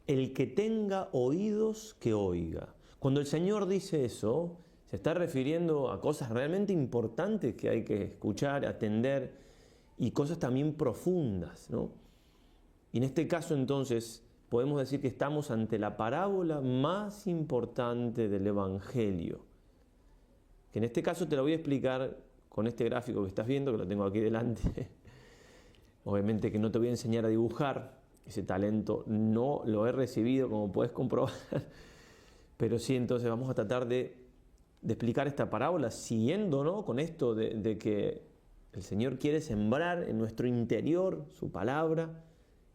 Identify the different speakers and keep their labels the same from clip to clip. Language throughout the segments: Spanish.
Speaker 1: el que tenga oídos que oiga. Cuando el Señor dice eso, se está refiriendo a cosas realmente importantes que hay que escuchar, atender, y cosas también profundas, ¿no? Y en este caso entonces podemos decir que estamos ante la parábola más importante del Evangelio, que en este caso te lo voy a explicar con este gráfico que estás viendo, que lo tengo aquí delante. Obviamente que no te voy a enseñar a dibujar, ese talento no lo he recibido, como puedes comprobar, pero sí, entonces vamos a tratar de explicar esta parábola siguiendo, ¿no?, con esto de que el Señor quiere sembrar en nuestro interior su palabra,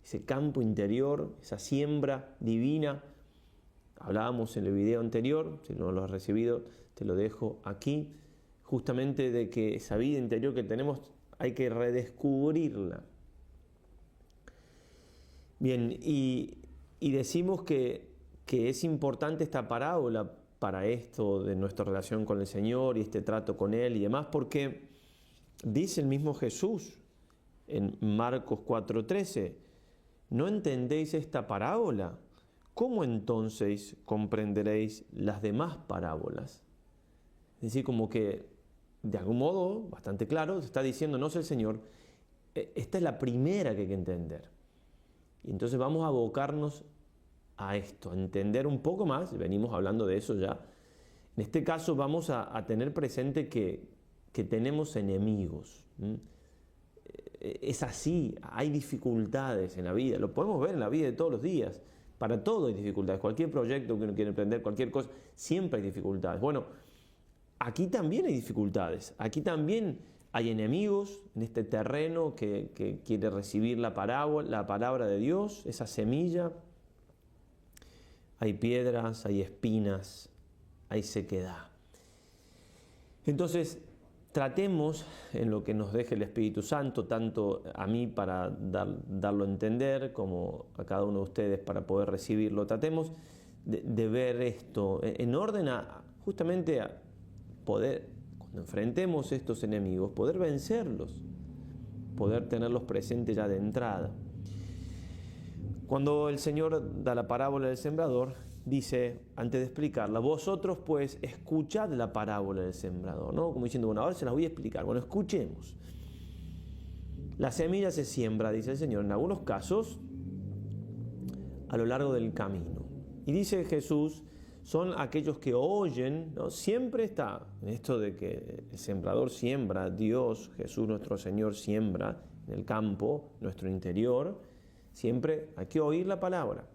Speaker 1: ese campo interior, esa siembra divina. Hablábamos en el video anterior, si no lo has recibido, te lo dejo aquí, justamente de que esa vida interior que tenemos hay que redescubrirla. Bien, y decimos que es importante esta parábola para esto de nuestra relación con el Señor y este trato con Él y demás, porque dice el mismo Jesús en Marcos 4:13, ¿no entendéis esta parábola? ¿Cómo entonces comprenderéis las demás parábolas? Es decir, como que de algún modo bastante claro se está diciendo, no sé el Señor, esta es la primera que hay que entender. Y entonces vamos a abocarnos a esto, a entender un poco más, venimos hablando de eso ya. En este caso vamos a tener presente que tenemos enemigos. Es así, hay dificultades en la vida, lo podemos ver en la vida de todos los días. Para todo hay dificultades, cualquier proyecto que uno quiere emprender, cualquier cosa, siempre hay dificultades. Bueno, aquí también hay dificultades, aquí también hay enemigos en este terreno que quiere recibir la palabra de Dios, esa semilla. Hay piedras, hay espinas, hay sequedad. Entonces, tratemos en lo que nos deje el Espíritu Santo, tanto a mí para darlo a entender, como a cada uno de ustedes para poder recibirlo. Tratemos de ver esto en orden justamente a poder, cuando enfrentemos estos enemigos, poder vencerlos, poder tenerlos presentes ya de entrada. Cuando el Señor da la parábola del sembrador, dice, antes de explicarla, vosotros pues escuchad la parábola del sembrador, ¿no? Como diciendo, bueno, ahora se las voy a explicar. Bueno, escuchemos. La semilla se siembra, dice el Señor, en algunos casos, a lo largo del camino. Y dice Jesús, son aquellos que oyen, ¿no? Siempre está en esto de que el sembrador siembra, Dios, Jesús nuestro Señor siembra en el campo, nuestro interior. Siempre hay que oír la palabra.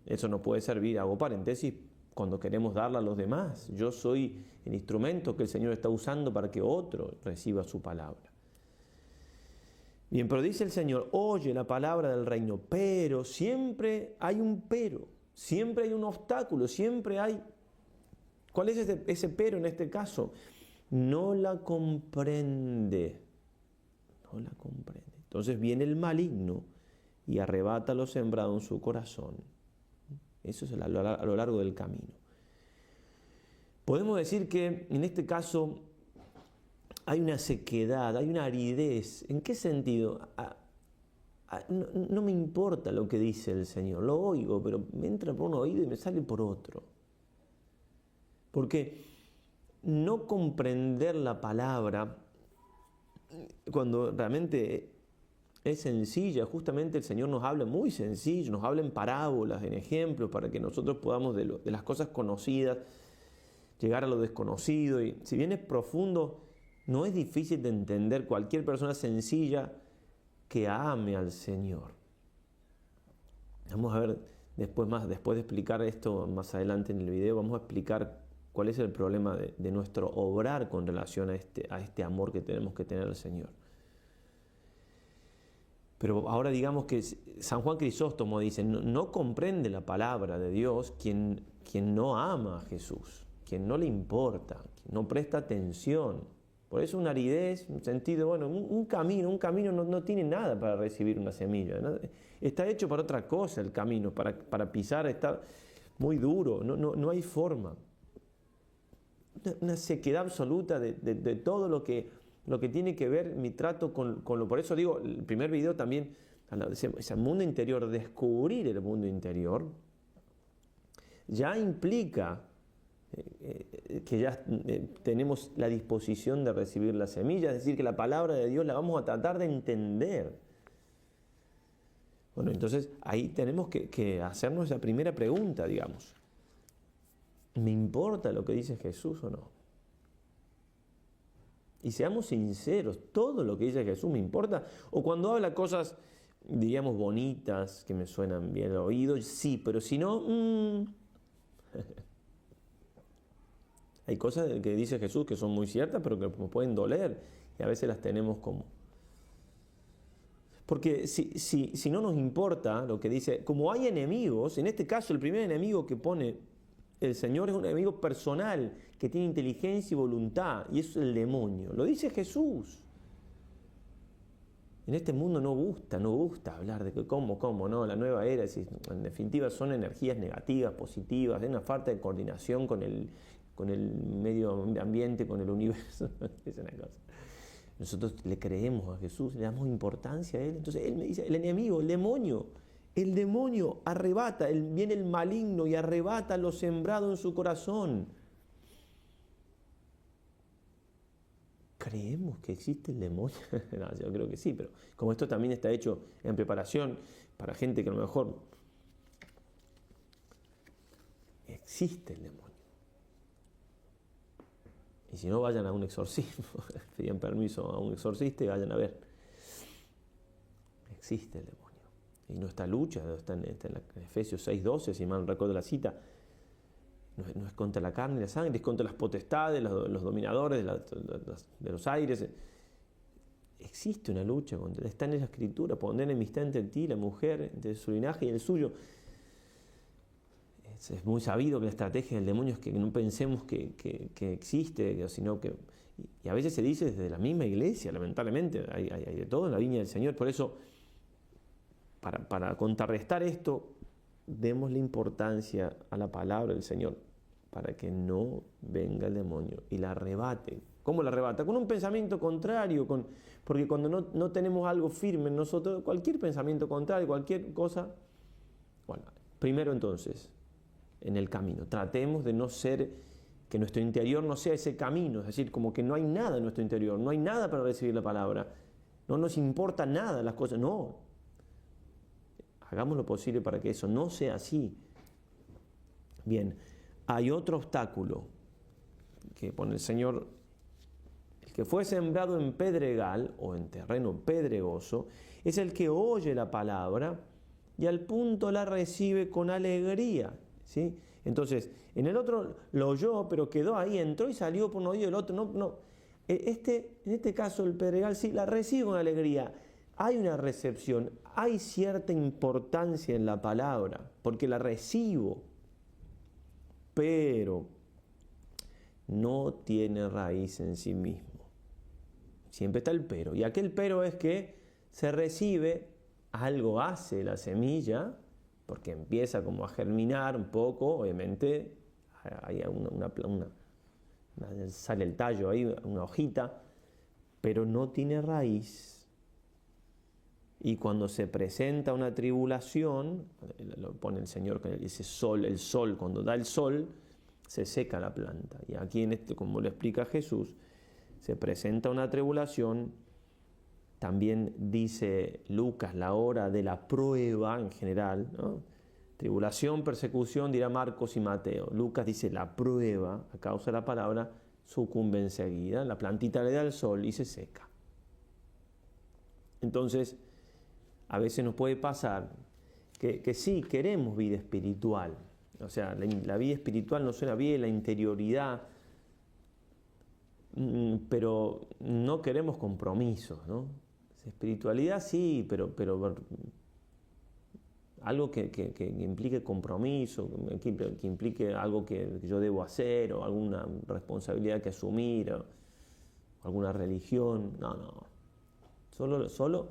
Speaker 1: Eso nos puede servir, hago paréntesis, cuando queremos darla a los demás. Yo soy el instrumento que el Señor está usando para que otro reciba su palabra. Bien, pero dice el Señor, oye la palabra del reino, pero siempre hay un pero, siempre hay un obstáculo, siempre hay... ¿Cuál es ese pero en este caso? No la comprende. No la comprende. Entonces viene el maligno y arrebata lo sembrado en su corazón. Eso es a lo largo del camino. Podemos decir que en este caso hay una sequedad, hay una aridez. ¿En qué sentido? No me importa lo que dice el Señor, lo oigo, pero me entra por un oído y me sale por otro. Porque no comprender la palabra, cuando realmente es sencilla, justamente el Señor nos habla muy sencillo, nos habla en parábolas, en ejemplos, para que nosotros podamos de las cosas conocidas llegar a lo desconocido. Y si bien es profundo, no es difícil de entender cualquier persona sencilla que ame al Señor. Vamos a ver después de explicar esto más adelante en el video, vamos a explicar cuál es el problema de nuestro obrar con relación a este amor que tenemos que tener al Señor. Pero ahora digamos que San Juan Crisóstomo dice, no comprende la palabra de Dios quien no ama a Jesús, quien no le importa, quien no presta atención. Por eso una aridez, un sentido, bueno, un camino no tiene nada para recibir una semilla, ¿no? Está hecho para otra cosa el camino, para pisar, está muy duro, no hay forma. Una sequedad absoluta de todo lo que tiene que ver mi trato con lo. Por eso digo, el primer video también ese mundo interior, descubrir el mundo interior, ya implica que ya tenemos la disposición de recibir la semilla, es decir, que la palabra de Dios la vamos a tratar de entender. Bueno, entonces ahí tenemos que hacernos la primera pregunta, digamos. ¿Me importa lo que dice Jesús o no? Y seamos sinceros, ¿todo lo que dice Jesús me importa? O cuando habla cosas, diríamos, bonitas, que me suenan bien al oído, sí, pero si no... Hay cosas que dice Jesús que son muy ciertas, pero que nos pueden doler, y a veces las tenemos como... Porque si no nos importa lo que dice, como hay enemigos, en este caso el primer enemigo que pone el Señor es un enemigo personal, que tiene inteligencia y voluntad, y es el demonio. Lo dice Jesús. En este mundo no gusta hablar de que cómo, no, la nueva era, en definitiva son energías negativas, positivas, hay una falta de coordinación con el medio ambiente, con el universo. Es una cosa. Nosotros le creemos a Jesús, le damos importancia a Él. Entonces Él me dice, el enemigo, el demonio arrebata, viene el maligno y arrebata lo sembrado en su corazón. ¿Creemos que existe el demonio? No, yo creo que sí, pero como esto también está hecho en preparación para gente que a lo mejor existe el demonio. Y si no, vayan a un exorcismo, pidan permiso a un exorcista y vayan a ver. Existe el demonio. Y nuestra lucha, está en Efesios 6:12, si mal no recuerdo la cita, no es contra la carne y la sangre, es contra las potestades, los dominadores de los aires. Existe una lucha, está en la Escritura, poner enemistad entre ti y la mujer, entre su linaje y el suyo. Es muy sabido que la estrategia del demonio es que no pensemos que existe, sino que... Y a veces se dice desde la misma iglesia, lamentablemente, hay de todo en la viña del Señor. Por eso, para contrarrestar esto, démosle importancia a la palabra del Señor, para que no venga el demonio y la arrebate. ¿Cómo la arrebata? Con un pensamiento contrario, porque cuando no tenemos algo firme en nosotros, cualquier pensamiento contrario, cualquier cosa... Bueno, primero entonces... en el camino. Tratemos de no ser, que nuestro interior no sea ese camino, es decir, como que no hay nada en nuestro interior, no hay nada para recibir la palabra, no nos importa nada las cosas, no. Hagamos lo posible para que eso no sea así. Bien, hay otro obstáculo que pone el Señor: el que fue sembrado en pedregal o en terreno pedregoso es el que oye la palabra y al punto la recibe con alegría. ¿Sí? Entonces, en el otro lo oyó, pero quedó ahí, entró y salió por un oído, el otro no. En este caso, el pedregal sí la recibe con alegría. Hay una recepción, hay cierta importancia en la palabra, porque la recibo, pero no tiene raíz en sí mismo. Siempre está el pero, y aquel pero es que se recibe, algo hace la semilla, porque empieza como a germinar un poco, obviamente hay sale el tallo ahí, una hojita, pero no tiene raíz. Y cuando se presenta una tribulación, lo pone el Señor con ese sol, el sol, cuando da el sol, se seca la planta. Y aquí, como lo explica Jesús, se presenta una tribulación. También dice Lucas la hora de la prueba en general, ¿no? Tribulación, persecución, dirá Marcos y Mateo. Lucas dice la prueba, a causa de la palabra, sucumbe enseguida. La plantita le da el sol y se seca. Entonces, a veces nos puede pasar que sí, queremos vida espiritual. O sea, la vida espiritual nos suena bien, la interioridad, pero no queremos compromisos, ¿no? Espiritualidad sí, pero algo que implique compromiso, que implique algo que yo debo hacer, o alguna responsabilidad que asumir, o alguna religión. No. Solo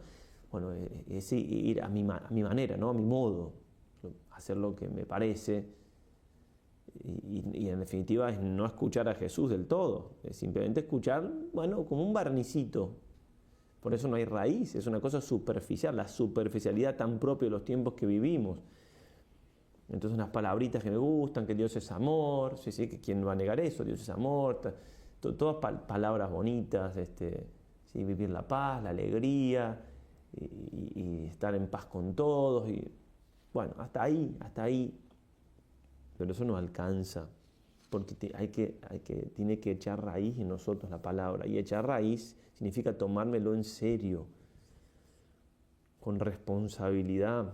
Speaker 1: bueno, es ir a mi manera, ¿no? A mi modo, hacer lo que me parece. Y en definitiva es no escuchar a Jesús del todo, es simplemente escuchar, bueno, como un barnicito. Por eso no hay raíz, es una cosa superficial, la superficialidad tan propia de los tiempos que vivimos. Entonces unas palabritas que me gustan, que Dios es amor, sí, que quién va a negar eso, Dios es amor, todas palabras bonitas, sí, vivir la paz, la alegría, y estar en paz con todos, y bueno, hasta ahí, pero eso no alcanza, porque tiene que echar raíz en nosotros la palabra, y echar raíz significa tomármelo en serio, con responsabilidad.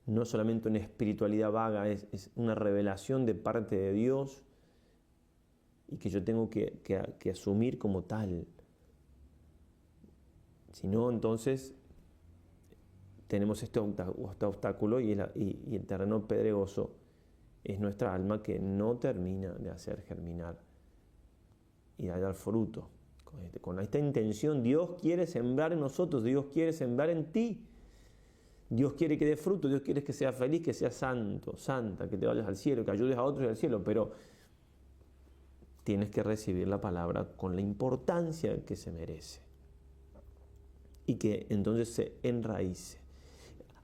Speaker 1: No solamente una espiritualidad vaga, es una revelación de parte de Dios y que yo tengo que asumir como tal. Si no, entonces tenemos este obstáculo y el terreno pedregoso es nuestra alma que no termina de hacer germinar y de dar fruto. Con esta intención Dios quiere sembrar en nosotros, Dios quiere sembrar en ti. Dios quiere que dé fruto, Dios quiere que seas feliz, que seas santo, santa, que te vayas al cielo, que ayudes a otros al cielo, pero tienes que recibir la palabra con la importancia que se merece y que entonces se enraíce.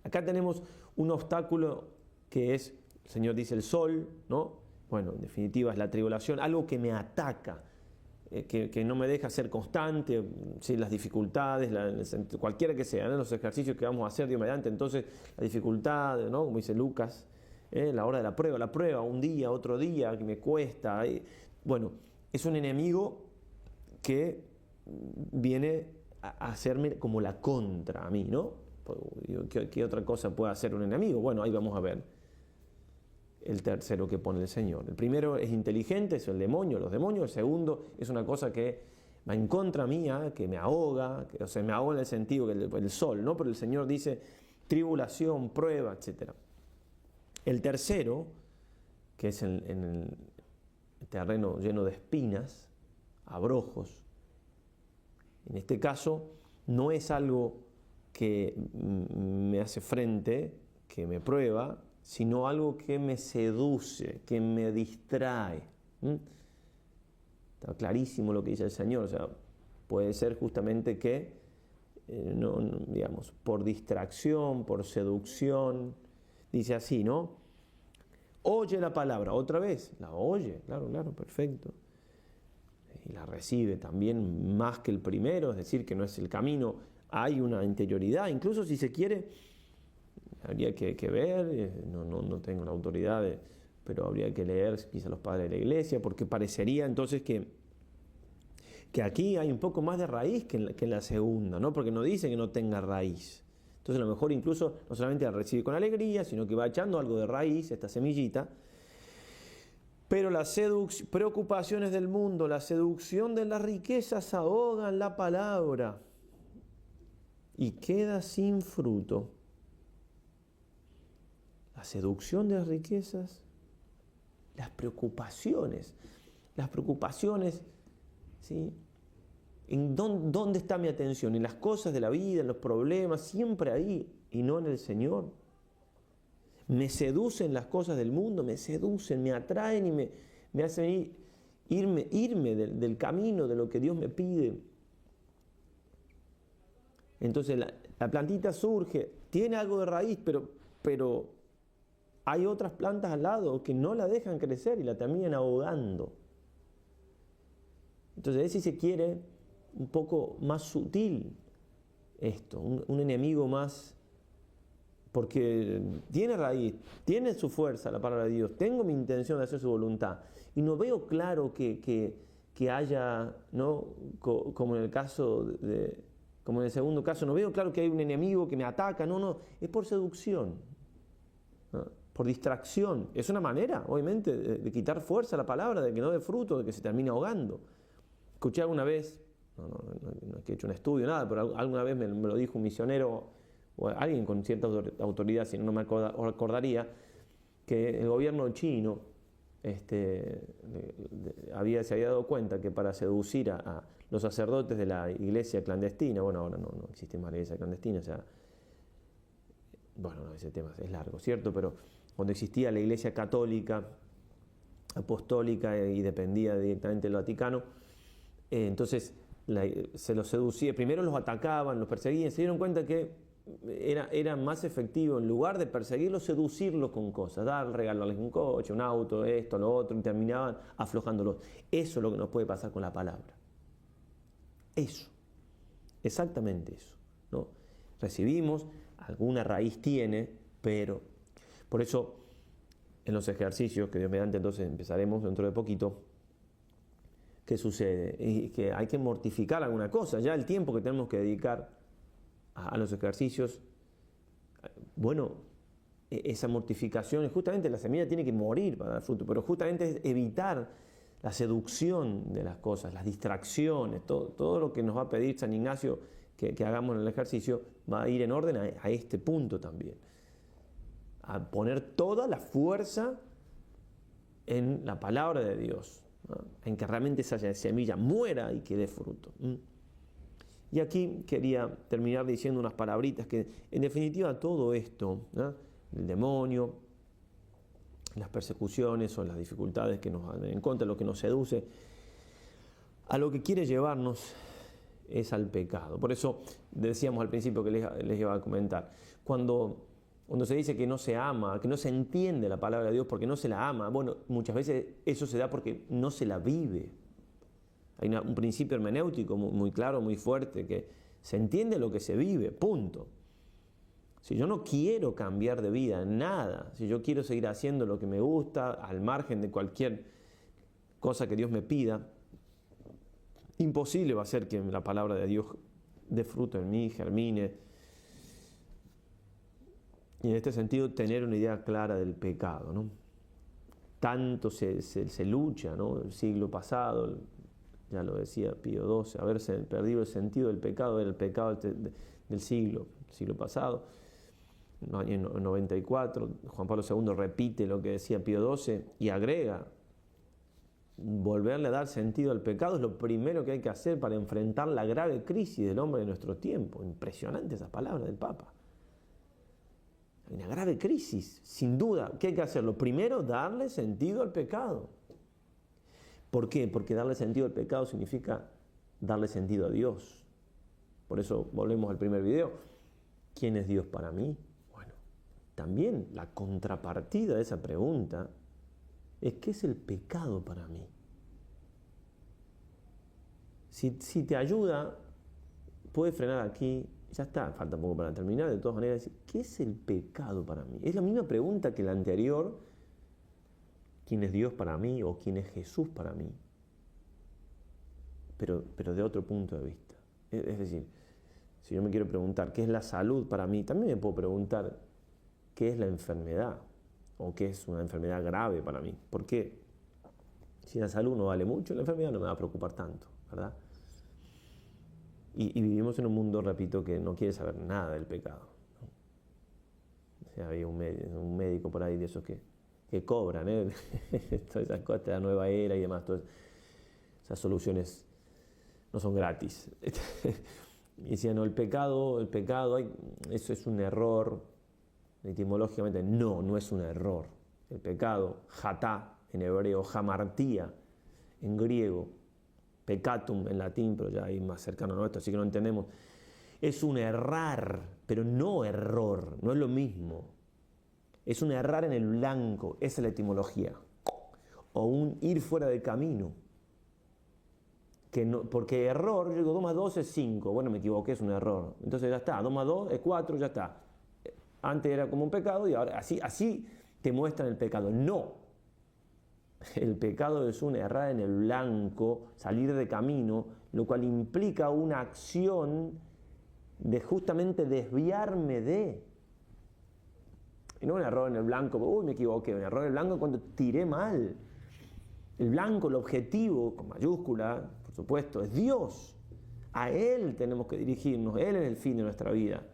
Speaker 1: Acá tenemos un obstáculo que es, el Señor dice, el sol, ¿no? Bueno, en definitiva es la tribulación, algo que me ataca, que no me deja ser constante, ¿sí? Las dificultades, cualquiera que sea, ¿no? Los ejercicios que vamos a hacer, Dios mediante, entonces la dificultad, ¿no? Como dice Lucas, la hora de la prueba, un día, otro día, que me cuesta. Bueno, es un enemigo que viene a hacerme como la contra a mí, ¿no? ¿Qué otra cosa puede hacer un enemigo? Bueno, ahí vamos a ver el tercero que pone el Señor. El primero es inteligente, es el demonio, los demonios. El segundo es una cosa que va en contra mía, que me ahoga, o sea, me ahoga en el sentido que el sol, ¿no? Pero el Señor dice tribulación, prueba, etc. El tercero, que es en el terreno lleno de espinas, abrojos, en este caso no es algo que me hace frente, que me prueba, sino algo que me seduce, que me distrae. Está clarísimo lo que dice el Señor, o sea, puede ser justamente que, digamos, por distracción, por seducción, dice así, ¿no? Oye la palabra, otra vez, la oye, claro, perfecto. Y la recibe también más que el primero, es decir, que no es el camino, hay una interioridad, incluso si se quiere, habría que ver, no tengo la autoridad, pero habría que leer quizá los padres de la iglesia, porque parecería entonces que aquí hay un poco más de raíz que en la segunda, ¿no? Porque no dice que no tenga raíz. Entonces a lo mejor incluso no solamente la recibe con alegría, sino que va echando algo de raíz, esta semillita. Pero las preocupaciones del mundo, la seducción de las riquezas ahogan la palabra y queda sin fruto. La seducción de las riquezas, las preocupaciones, ¿sí? ¿Dónde está mi atención? En las cosas de la vida, en los problemas, siempre ahí y no en el Señor. Me seducen las cosas del mundo, me seducen, me atraen y me hacen irme del camino, de lo que Dios me pide. Entonces la plantita surge, tiene algo de raíz, pero hay otras plantas al lado que no la dejan crecer y la terminan ahogando. Entonces es, si se quiere, un poco más sutil esto, un enemigo más, porque tiene raíz, tiene su fuerza la palabra de Dios, tengo mi intención de hacer su voluntad, y no veo claro que haya, ¿no? Como en el caso como en el segundo caso, no veo claro que hay un enemigo que me ataca, no, es por seducción, ¿no? Por distracción. Es una manera, obviamente, de quitar fuerza a la palabra, de que no dé fruto, de que se termine ahogando. Escuché alguna vez, no es que he hecho un estudio, nada, pero alguna vez me lo dijo un misionero o alguien con cierta autoridad, si no me acordaría, que el gobierno chino se había dado cuenta que para seducir a los sacerdotes de la iglesia clandestina, bueno, ahora no existe más la iglesia clandestina, o sea, bueno, ese tema es largo, ¿cierto? Pero cuando existía la iglesia católica, apostólica y dependía directamente del Vaticano, entonces se los seducía, primero los atacaban, los perseguían, se dieron cuenta que era más efectivo, en lugar de perseguirlos, seducirlos con cosas, regalarles un coche, un auto, esto, lo otro, y terminaban aflojándolos. Eso es lo que nos puede pasar con la palabra. Eso, exactamente eso, ¿no? Recibimos, alguna raíz tiene, pero por eso en los ejercicios, que Dios mediante entonces empezaremos dentro de poquito, ¿qué sucede? Y que hay que mortificar alguna cosa, ya el tiempo que tenemos que dedicar a los ejercicios, bueno, esa mortificación, justamente la semilla tiene que morir para dar fruto, pero justamente es evitar la seducción de las cosas, las distracciones, todo lo que nos va a pedir San Ignacio que hagamos en el ejercicio, va a ir en orden a este punto también, a poner toda la fuerza en la palabra de Dios, ¿no? En que realmente esa semilla muera y que dé fruto. Y aquí quería terminar diciendo unas palabritas que, en definitiva, todo esto, ¿no? El demonio, las persecuciones o las dificultades que nos van en contra, lo que nos seduce, a lo que quiere llevarnos es al pecado. Por eso decíamos al principio que les iba a comentar, cuando se dice que no se ama, que no se entiende la palabra de Dios porque no se la ama, bueno, muchas veces eso se da porque no se la vive. Hay un principio hermenéutico muy claro, muy fuerte, que se entiende lo que se vive, punto. Si yo no quiero cambiar de vida, nada, si yo quiero seguir haciendo lo que me gusta, al margen de cualquier cosa que Dios me pida, imposible va a ser que la palabra de Dios dé fruto en mí, germine. Y en este sentido, tener una idea clara del pecado, ¿no? Tanto se lucha, ¿no? El siglo pasado, ya lo decía Pío XII, haberse perdido el sentido del pecado, era el pecado del siglo pasado. En el año 94, Juan Pablo II repite lo que decía Pío XII y agrega: volverle a dar sentido al pecado es lo primero que hay que hacer para enfrentar la grave crisis del hombre de nuestro tiempo. Impresionante esas palabras del Papa. Hay una grave crisis, sin duda. ¿Qué hay que hacer? Lo primero, darle sentido al pecado. ¿Por qué? Porque darle sentido al pecado significa darle sentido a Dios. Por eso volvemos al primer video. ¿Quién es Dios para mí? Bueno, también la contrapartida de esa pregunta es: ¿qué es el pecado para mí? Si te ayuda, puedes frenar aquí, ya está, falta poco para terminar. De todas maneras, ¿qué es el pecado para mí? Es la misma pregunta que la anterior: ¿quién es Dios para mí? O ¿quién es Jesús para mí? Pero de otro punto de vista. Es decir, si yo me quiero preguntar ¿qué es la salud para mí?, también me puedo preguntar ¿qué es la enfermedad? O ¿qué es una enfermedad grave para mí? Porque si la salud no vale mucho, la enfermedad no me va a preocupar tanto, ¿verdad? Y vivimos en un mundo, repito, que no quiere saber nada del pecado, ¿no? O sea, había un médico por ahí de esos que cobran, todas esas cosas de la nueva era y demás, todas esas soluciones no son gratis. Y decían, no, el pecado, eso es un error. Etimológicamente, no es un error. El pecado, jatá en hebreo, jamartía en griego, pecatum en latín, pero ya ahí más cercano a nuestro, así que no entendemos. Es un errar, pero no error, no es lo mismo. Es un errar en el blanco, esa es la etimología. O un ir fuera del camino. Que no, porque error, yo digo 2 más 2 es 5, bueno, me equivoqué, es un error. Entonces ya está, 2 más 2 es 4, ya está. Antes era como un pecado y ahora así te muestran el pecado. No. El pecado es un errar en el blanco, salir de camino, lo cual implica una acción de justamente desviarme de. Y no un error en el blanco, me equivoqué. Un error en el blanco cuando tiré mal. El blanco, el objetivo, con mayúscula, por supuesto, es Dios. A Él tenemos que dirigirnos. Él es el fin de nuestra vida.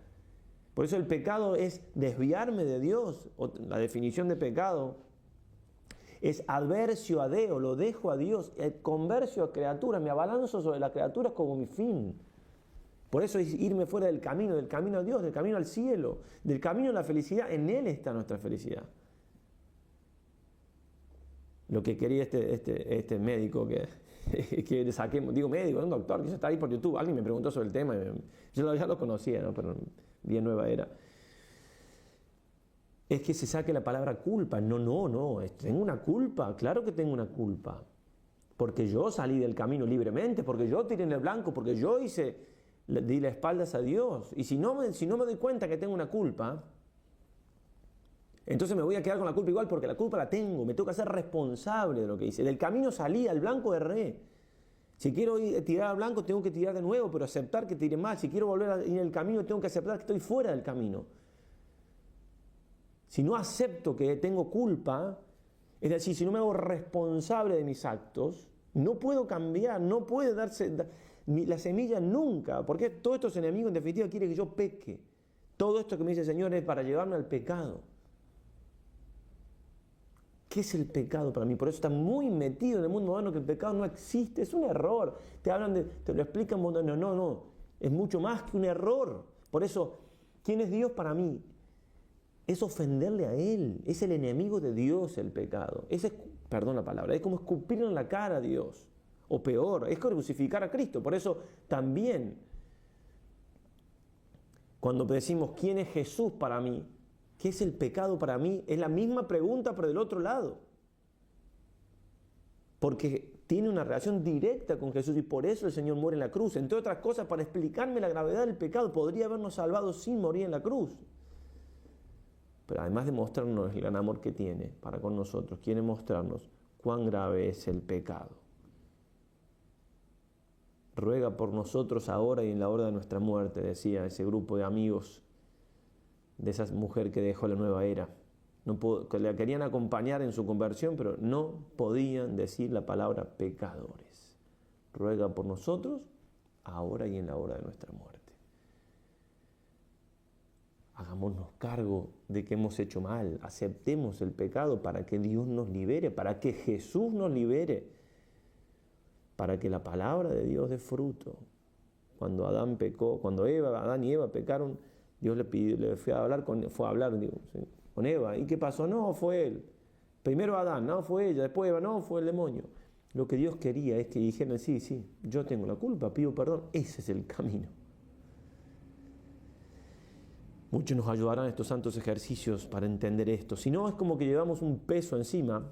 Speaker 1: Por eso el pecado es desviarme de Dios. La definición de pecado es adversio a Deo, lo dejo a Dios, conversio a criatura, me abalanzo sobre la criatura como mi fin. Por eso es irme fuera del camino a Dios, del camino al cielo, del camino a la felicidad. En Él está nuestra felicidad. lo que quería este médico que le saquemos, digo médico, un doctor que está ahí por YouTube, alguien me preguntó sobre el tema, yo ya lo conocía, ¿no? Pero bien nueva era. Es que se saque la palabra culpa. No, tengo una culpa, claro que tengo una culpa. Porque yo salí del camino libremente, porque yo tiré en el blanco, porque yo di las espaldas a Dios. Y si no me doy cuenta que tengo una culpa, entonces me voy a quedar con la culpa igual, porque la culpa la tengo, me tengo que hacer responsable de lo que hice. Del camino salí, al blanco erré. Si quiero tirar al blanco, tengo que tirar de nuevo, pero aceptar que tiré mal. Si quiero volver a ir en el camino, tengo que aceptar que estoy fuera del camino. Si no acepto que tengo culpa, es decir, si no me hago responsable de mis actos, no puedo cambiar, no puede darse la semilla nunca, porque todos estos enemigos en definitiva quieren que yo peque. Todo esto que me dice el Señor es para llevarme al pecado. ¿Qué es el pecado para mí? Por eso está muy metido en el mundo moderno que el pecado no existe, es un error. Te lo explican, no, es mucho más que un error. Por eso, ¿quién es Dios para mí? Es ofenderle a Él, es el enemigo de Dios el pecado. Perdón la palabra, es como escupirle en la cara a Dios. O peor, es crucificar a Cristo. Por eso también, cuando decimos ¿quién es Jesús para mí? ¿Qué es el pecado para mí? Es la misma pregunta pero del otro lado. Porque tiene una relación directa con Jesús y por eso el Señor muere en la cruz. Entre otras cosas, para explicarme la gravedad del pecado, podría habernos salvado sin morir en la cruz. Pero además de mostrarnos el gran amor que tiene para con nosotros, quiere mostrarnos cuán grave es el pecado. Ruega por nosotros ahora y en la hora de nuestra muerte, decía ese grupo de amigos de esa mujer que dejó la nueva era. Que la querían acompañar en su conversión, pero no podían decir la palabra pecadores. Ruega por nosotros ahora y en la hora de nuestra muerte. Hagámonos cargo de que hemos hecho mal, aceptemos el pecado para que Dios nos libere, para que Jesús nos libere, para que la palabra de Dios dé fruto. Cuando Adán y Eva pecaron, Dios le fue a hablar con Eva. ¿Y qué pasó? No, fue él. Primero Adán, no, fue ella. Después Eva, no, fue el demonio. Lo que Dios quería es que dijeran, sí, yo tengo la culpa, pido perdón. Ese es el camino. Muchos nos ayudarán estos santos ejercicios para entender esto. Si no, es como que llevamos un peso encima.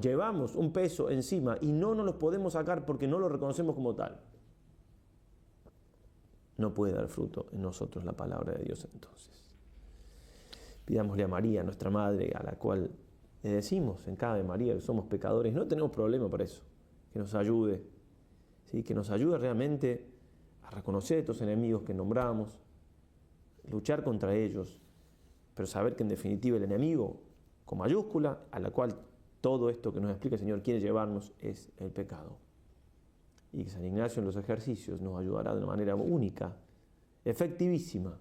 Speaker 1: Llevamos un peso encima y no nos lo podemos sacar porque no lo reconocemos como tal. No puede dar fruto en nosotros la palabra de Dios entonces. Pidámosle a María, nuestra Madre, a la cual le decimos en cada Ave María que somos pecadores. No tenemos problema por eso. Que nos ayude. ¿Sí? Que nos ayude realmente a reconocer estos enemigos que nombramos, luchar contra ellos, pero saber que en definitiva el enemigo, con mayúscula, a la cual todo esto que nos explica el Señor quiere llevarnos, es el pecado. Y que San Ignacio en los ejercicios nos ayudará de una manera única, efectivísima,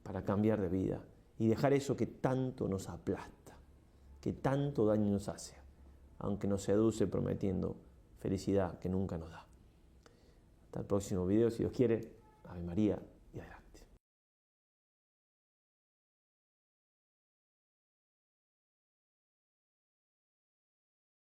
Speaker 1: para cambiar de vida y dejar eso que tanto nos aplasta, que tanto daño nos hace, aunque nos seduce prometiendo felicidad que nunca nos da. Hasta el próximo video, si Dios quiere. Ave María.